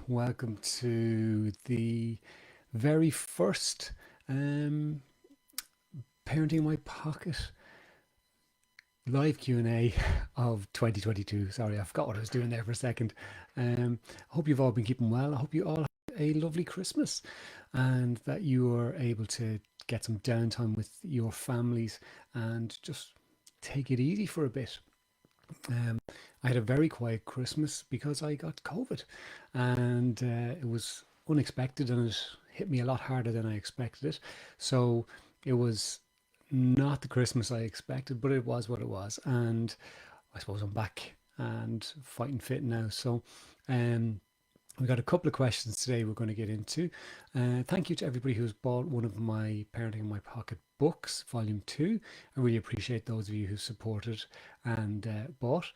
Welcome to the very first um, Parenting in My Pocket live Q&A of 2022. Sorry, I forgot what I was doing there for a second. I hope you've all been keeping well. I hope you all had a lovely Christmas and that you are able to get some downtime with your families and just take it easy for a bit. Um, I had a very quiet Christmas because I got COVID, and it was unexpected and it hit me a lot harder than I expected it. So it was not the Christmas I expected, but it was what it was. And I suppose I'm back and fighting fit now. So um, we got a couple of questions today we're going to get into. Thank you to everybody who's bought one of my Parenting in My Pocket books, Volume 2. I really appreciate those of you who supported and bought.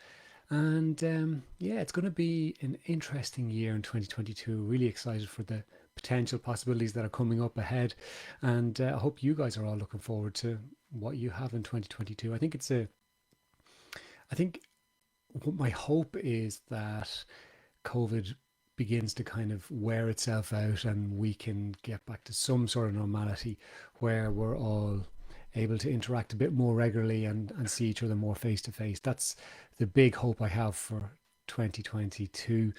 And yeah, it's going to be an interesting year in 2022. Really excited for the potential possibilities that are coming up ahead. And I hope you guys are all looking forward to what you have in 2022. I think what my hope is that COVID begins to kind of wear itself out and we can get back to some sort of normality where we're all able to interact a bit more regularly and see each other more face to face. That's the big hope I have for 2022.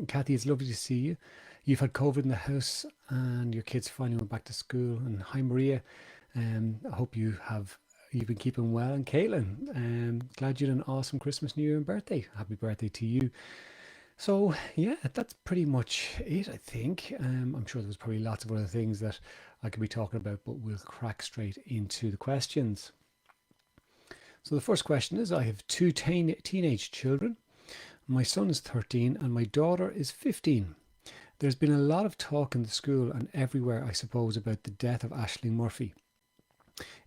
Kathy, it's lovely to see you. You've had COVID in the house and your kids finally went back to school. And hi, Maria. I hope you've been keeping well. And Caitlin, glad you had an awesome Christmas, New Year, and birthday. Happy birthday to you. So yeah, that's pretty much it, I think. I'm sure there's probably lots of other things that I could be talking about, but we'll crack straight into the questions. So the first question is, I have two teenage children. My son is 13 and my daughter is 15. There's been a lot of talk in the school and everywhere, I suppose, about the death of Aisling Murphy.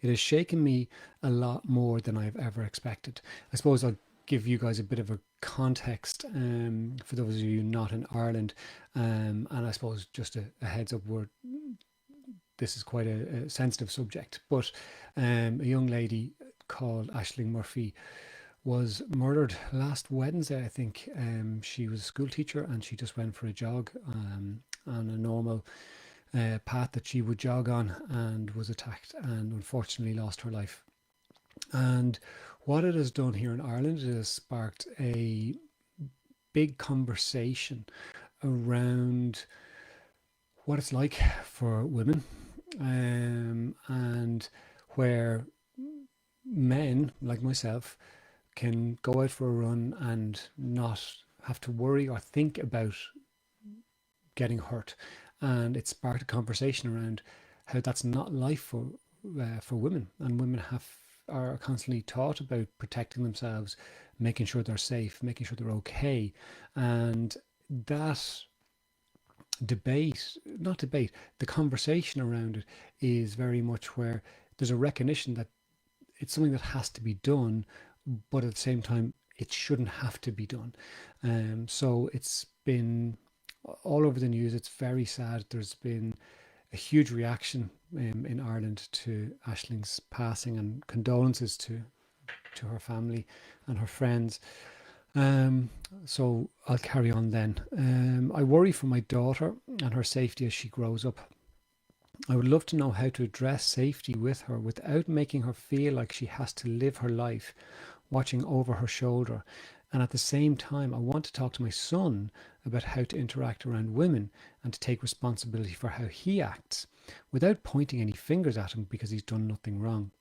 It has shaken me a lot more than I've ever expected. I suppose I'll give you guys a bit of a context for those of you not in Ireland, and I suppose just a heads up, this is quite a sensitive subject, but a young lady called Aisling Murphy was murdered last Wednesday, I think. She was a school teacher and she just went for a jog on a normal path that she would jog on and was attacked and unfortunately lost her life. And what it has done here in Ireland, it has sparked a big conversation around what it's like for women, and where men like myself can go out for a run and not have to worry or think about getting hurt. And it sparked a conversation around how that's not life for women, and women are constantly taught about protecting themselves, making sure they're safe, making sure they're okay. And that the conversation around it is very much where there's a recognition that it's something that has to be done, but at the same time, it shouldn't have to be done. So it's been all over the news. It's very sad. There's been a huge reaction in Ireland to Aisling's passing, and condolences to her family and her friends. So I'll carry on then. I worry for my daughter and her safety as she grows up. I would love to know how to address safety with her without making her feel like she has to live her life watching over her shoulder. And at the same time, I want to talk to my son about how to interact around women and to take responsibility for how he acts without pointing any fingers at him because he's done nothing wrong.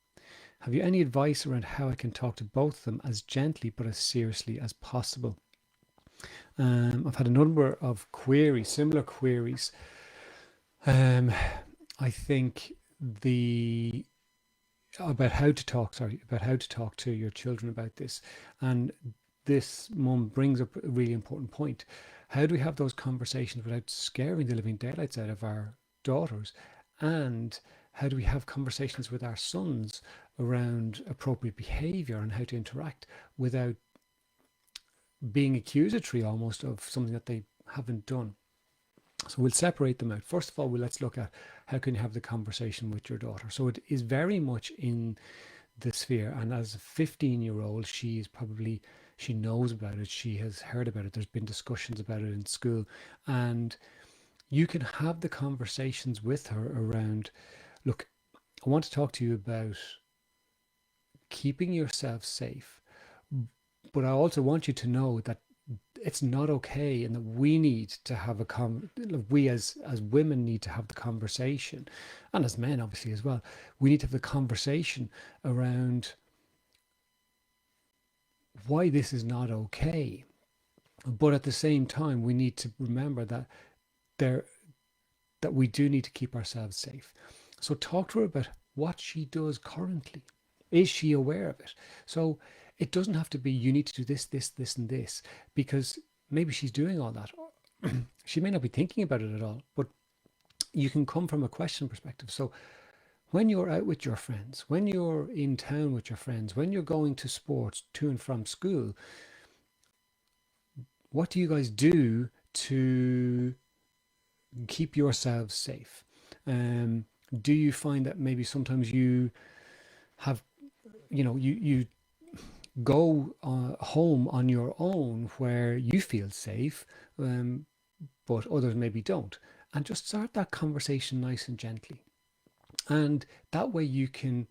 Have you any advice around how I can talk to both of them as gently but as seriously as possible? I've had a number of queries, similar queries. I think about how to talk to your children about this. And this mum brings up a really important point. How do we have those conversations without scaring the living daylights out of our daughters? And how do we have conversations with our sons around appropriate behavior and how to interact without being accusatory almost of something that they haven't done? So we'll separate them out. First of all, let's look at how can you have the conversation with your daughter. So it is very much in the sphere, and as a 15-year-old, she is probably She knows about it. She has heard about it. There's been discussions about it in school. And you can have the conversations with her around, look, I want to talk to you about keeping yourself safe, but I also want you to know that it's not okay and that we need to have we as women need to have the conversation, and as men obviously as well, we need to have the conversation around why this is not okay. But at the same time, we need to remember that there that we do need to keep ourselves safe. So talk to her about what she does currently. Is she aware of it? So it doesn't have to be you need to do this, this, this, and this, because maybe she's doing all that. She may not be thinking about it at all, but you can come from a question perspective. So when you're out with your friends, when you're in town with your friends, when you're going to sports to and from school, what do you guys do to keep yourselves safe? Um, do you find that maybe sometimes you have, you go home on your own where you feel safe, um, but others maybe don't? And just start that conversation nice and gently. And that way you can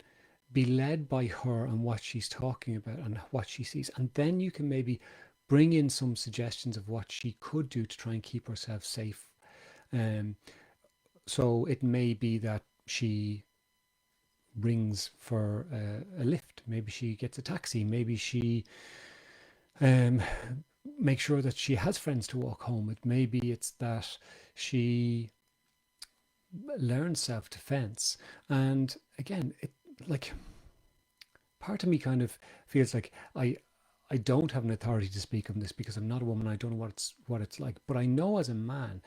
be led by her and what she's talking about and what she sees. And then you can maybe bring in some suggestions of what she could do to try and keep herself safe. Um, so it may be that she rings for a lift. Maybe she gets a taxi. Maybe she um, makes sure that she has friends to walk home with. Maybe it's that she learns self-defense. And again, it like part of me kind of feels like I don't have an authority to speak on this because I'm not a woman. I don't know what it's like. But I know as a man,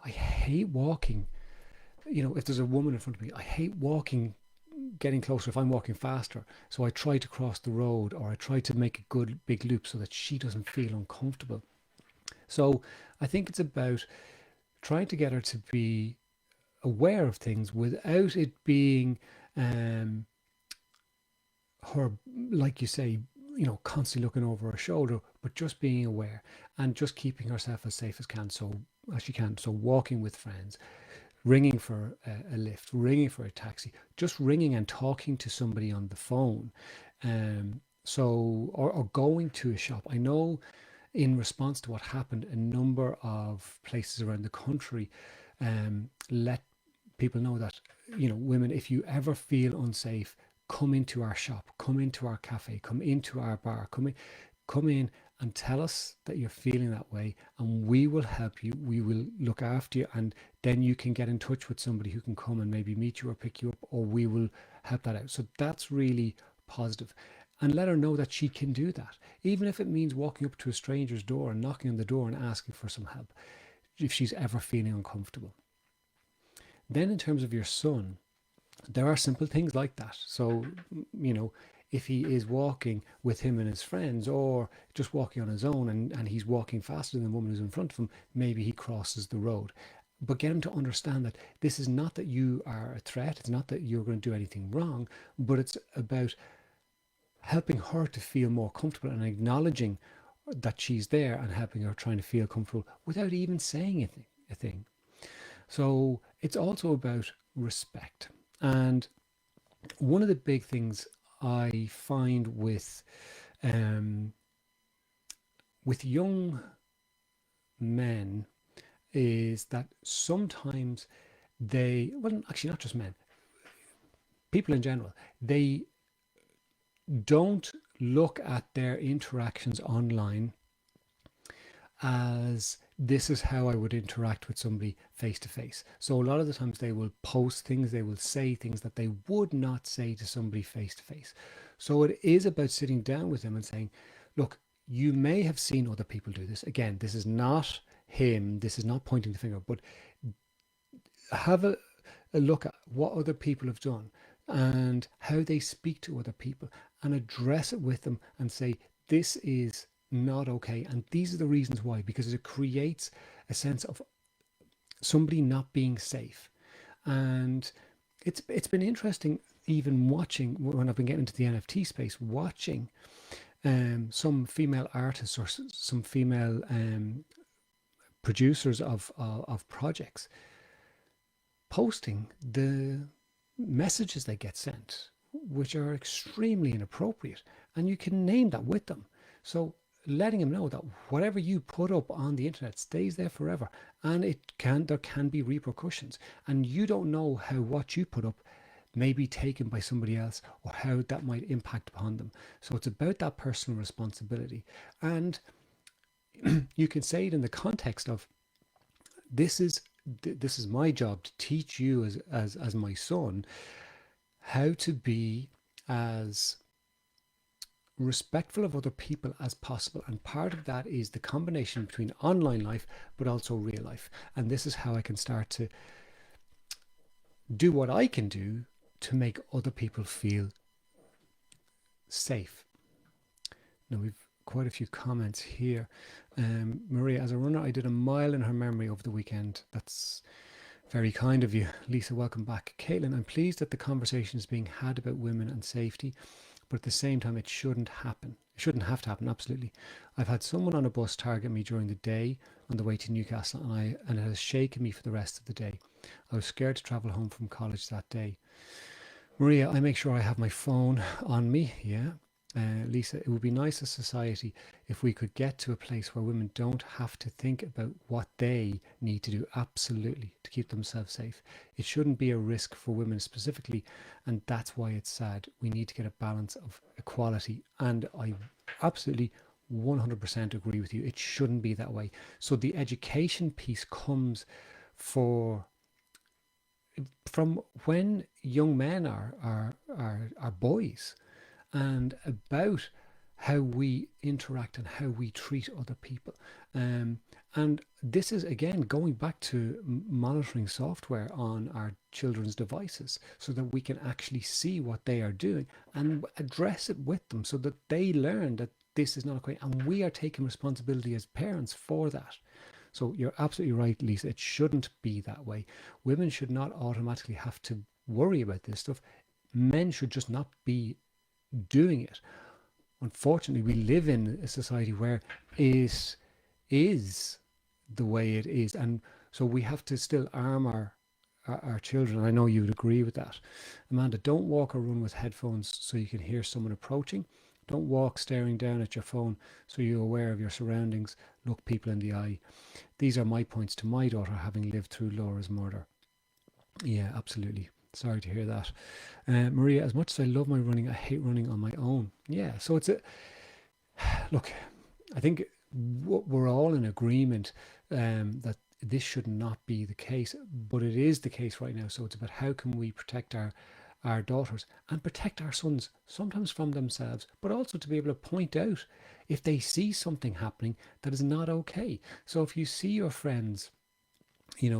I hate walking. If there's a woman in front of me, I hate walking, getting closer if I'm walking faster. So I try to cross the road or I try to make a good big loop so that she doesn't feel uncomfortable. So I think it's about trying to get her to be aware of things without it being um, her, like you say, constantly looking over her shoulder, but just being aware and just keeping herself as safe as she can. So walking with friends, ringing for a lift, ringing for a taxi, just ringing and talking to somebody on the phone. Or going to a shop. I know in response to what happened, a number of places around the country let people know that, women, if you ever feel unsafe, come into our shop, come into our cafe, come into our bar, come in and tell us that you're feeling that way, and we will help you. We will look after you, and then you can get in touch with somebody who can come and maybe meet you or pick you up, or we will help that out. So that's really positive. And let her know that she can do that, even if it means walking up to a stranger's door and knocking on the door and asking for some help if she's ever feeling uncomfortable. Then, in terms of your son, there are simple things like that. So, if he is walking with him and his friends or just walking on his own and he's walking faster than the woman who's in front of him, maybe he crosses the road. But get him to understand that this is not that you are a threat, it's not that you're going to do anything wrong, but it's about helping her to feel more comfortable and acknowledging that she's there and helping her trying to feel comfortable without even saying a thing. So it's also about respect. And one of the big things I find um, with young men is that sometimes well, actually not just men, people in general, they don't look at their interactions online as this is how I would interact with somebody face to face. So a lot of the times they will post things, they will say things that they would not say to somebody face to face. So it is about sitting down with them and saying, look, you may have seen other people do this. Again, this is not him, this is not pointing the finger, but have a look at what other people have done and how they speak to other people and address it with them and say, this is not okay. And these are the reasons why, because it creates a sense of somebody not being safe. And it's been interesting even watching when I've been getting into the NFT space, watching some female artists or some female producers of projects posting the messages they get sent, which are extremely inappropriate, and you can name that with them. So letting them know that whatever you put up on the internet stays there forever, and there can be repercussions, and you don't know how what you put up may be taken by somebody else or how that might impact upon them. So it's about that personal responsibility, and you can say it in the context of this is my job to teach you as my son how to be as respectful of other people as possible. And part of that is the combination between online life but also real life. And this is how I can start to do what I can do to make other people feel safe. Now we've quite a few comments here. Maria, as a runner, I did a mile in her memory over the weekend. That's very kind of you. Lisa, welcome back. Caitlin, I'm pleased that the conversation is being had about women and safety, but at the same time, it shouldn't happen. It shouldn't have to happen, absolutely. I've had someone on a bus target me during the day on the way to Newcastle, and it has shaken me for the rest of the day. I was scared to travel home from college that day. Maria, I make sure I have my phone on me, yeah. Lisa, it would be nice as society if we could get to a place where women don't have to think about what they need to do, absolutely, to keep themselves safe. It shouldn't be a risk for women specifically, and that's why it's sad. We need to get a balance of equality, and I absolutely 100% agree with you. It shouldn't be that way. So the education piece comes from when young men are boys, and about how we interact and how we treat other people. And this is, again, going back to monitoring software on our children's devices so that we can actually see what they are doing and address it with them so that they learn that this is not okay. And we are taking responsibility as parents for that. So you're absolutely right, Lisa. It shouldn't be that way. Women should not automatically have to worry about this stuff. Men should just not be doing it. Unfortunately, we live in a society where it is the way it is, and so we have to still arm our children. I know you would agree with that. Amanda, don't walk or run with headphones so you can hear someone approaching. Don't walk staring down at your phone so you're aware of your surroundings. Look people in the eye. These are my points to my daughter, having lived through Laura's murder. Yeah, absolutely. Sorry to hear that. Maria, as much as I love my running, I hate running on my own. Yeah, so it's look, I think we're all in agreement that this should not be the case, but it is the case right now. So it's about how can we protect our daughters and protect our sons, sometimes from themselves, but also to be able to point out if they see something happening that is not okay. So if you see your friends,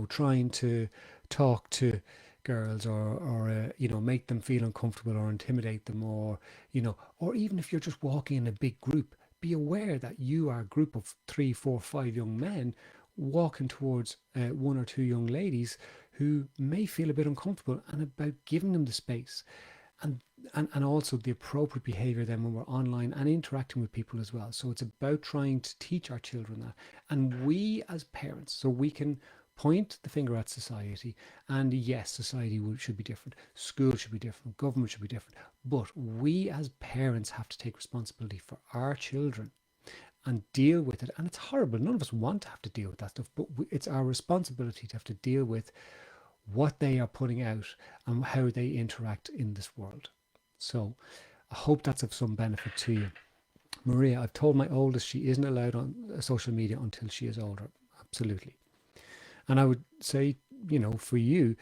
trying to talk to girls or make them feel uncomfortable or intimidate them, or even if you're just walking in a big group, be aware that you are a group of 3, 4, 5 young men walking towards 1 or 2 young ladies who may feel a bit uncomfortable, and about giving them the space and also the appropriate behavior then when we're online and interacting with people as well. So it's about trying to teach our children that, and we as parents, so we can point the finger at society, and yes, society should be different, school should be different, government should be different, but we as parents have to take responsibility for our children and deal with it. And it's horrible, none of us want to have to deal with that stuff, but it's our responsibility to have to deal with what they are putting out and how they interact in this world. So I hope that's of some benefit to you. Maria, I've told my oldest she isn't allowed on social media until she is older. Absolutely. And I would say, for you,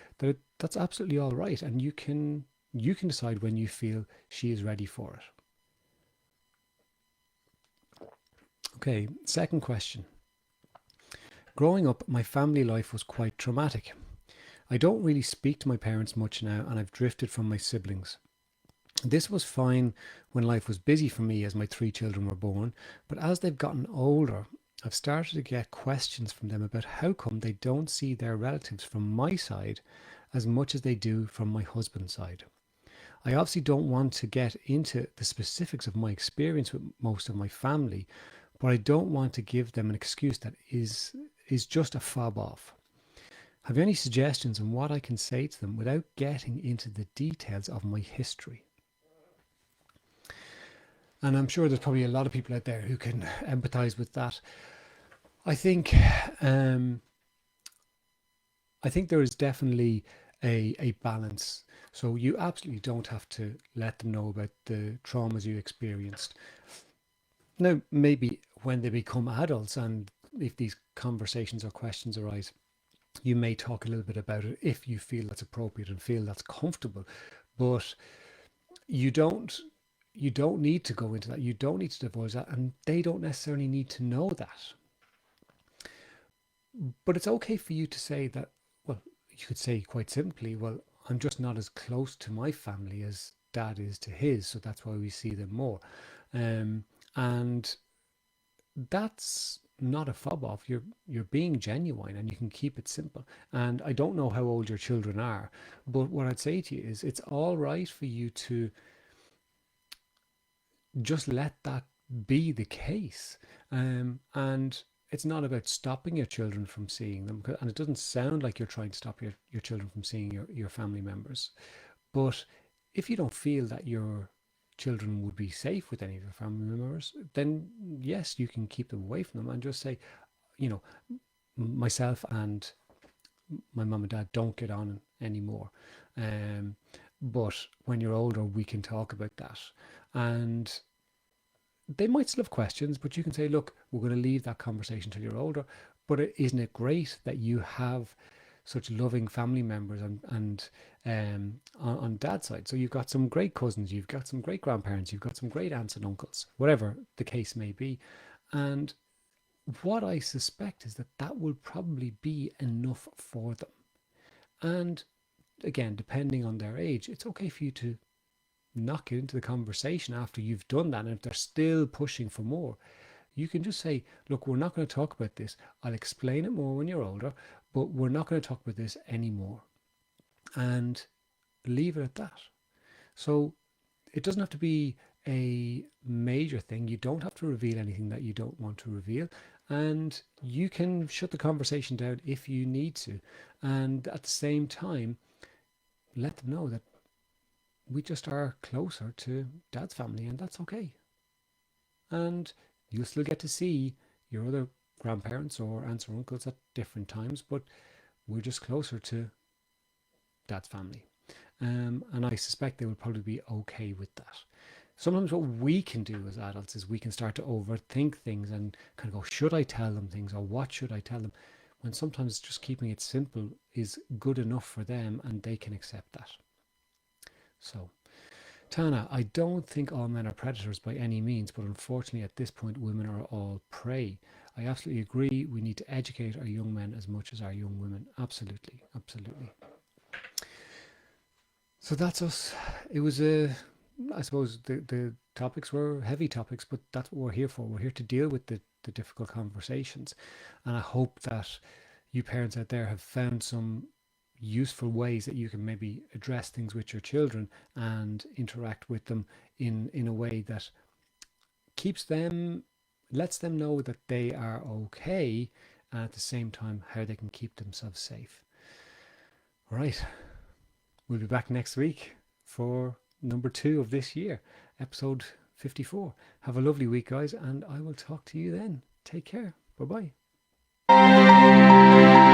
that's absolutely all right. And you can decide when you feel she is ready for it. Okay, second question. Growing up, my family life was quite traumatic. I don't really speak to my parents much now, and I've drifted from my siblings. This was fine when life was busy for me as my 3 children were born, but as they've gotten older, I've started to get questions from them about how come they don't see their relatives from my side as much as they do from my husband's side. I obviously don't want to get into the specifics of my experience with most of my family, but I don't want to give them an excuse that is just a fob off. Have you any suggestions on what I can say to them without getting into the details of my history? And I'm sure there's probably a lot of people out there who can empathize with that. I think um, I think there is definitely a balance. So you absolutely don't have to let them know about the traumas you experienced. Now, maybe when they become adults and if these conversations or questions arise, you may talk a little bit about it if you feel that's appropriate and feel that's comfortable. But you don't you don't need to go into that. You don't need to divulge that, and they don't necessarily need to know that. But it's okay for you to say that, well, you could say quite simply, well, I'm just not as close to my family as dad is to his, so that's why we see them more. Um, and that's not a fob off. You're being genuine and you can keep it simple. And I don't know how old your children are, but what I'd say to you is it's all right for you to just let that be the case. And it's not about stopping your children from seeing them. And it doesn't sound like you're trying to stop your children from seeing your family members. But if you don't feel that your children would be safe with any of your family members, then yes, you can keep them away from them and just say, you know, myself and my mum and dad don't get on anymore. Um, but when you're older, we can talk about that. And they might still have questions, but you can say, look, we're going to leave that conversation till you're older. But isn't it great that you have such loving family members and on dad's side? So you've got some great cousins, you've got some great grandparents, you've got some great aunts and uncles, whatever the case may be. And what I suspect is that that will probably be enough for them. And again, depending on their age, it's okay for you to knock it into the conversation after you've done that. And if they're still pushing for more, you can just say, look, we're not going to talk about this. I'll explain it more when you're older, but we're not going to talk about this anymore. And leave it at that. So it doesn't have to be a major thing. You don't have to reveal anything that you don't want to reveal. And you can shut the conversation down if you need to. And at the same time, let them know that we just are closer to dad's family, and that's okay. And you'll still get to see your other grandparents or aunts or uncles at different times, but we're just closer to dad's family. And I suspect they will probably be okay with that. Sometimes what we can do as adults is we can start to overthink things and kind of go, should I tell them things or what should I tell them? When sometimes just keeping it simple is good enough for them and they can accept that. So, Tana, I don't think all men are predators by any means, but unfortunately at this point women are all prey. I absolutely agree. We need to educate our young men as much as our young women. Absolutely, absolutely. So that's us. It was I suppose the topics were heavy topics, but that's what we're here for. We're here to deal with the difficult conversations. And I hope that you parents out there have found some useful ways that you can maybe address things with your children and interact with them in a way that keeps them, lets them know that they are okay, and at the same time how they can keep themselves safe. All right, we'll be back next week for number 2 of this year, episode 54. Have a lovely week, guys, and I will talk to you then. Take care. Bye bye.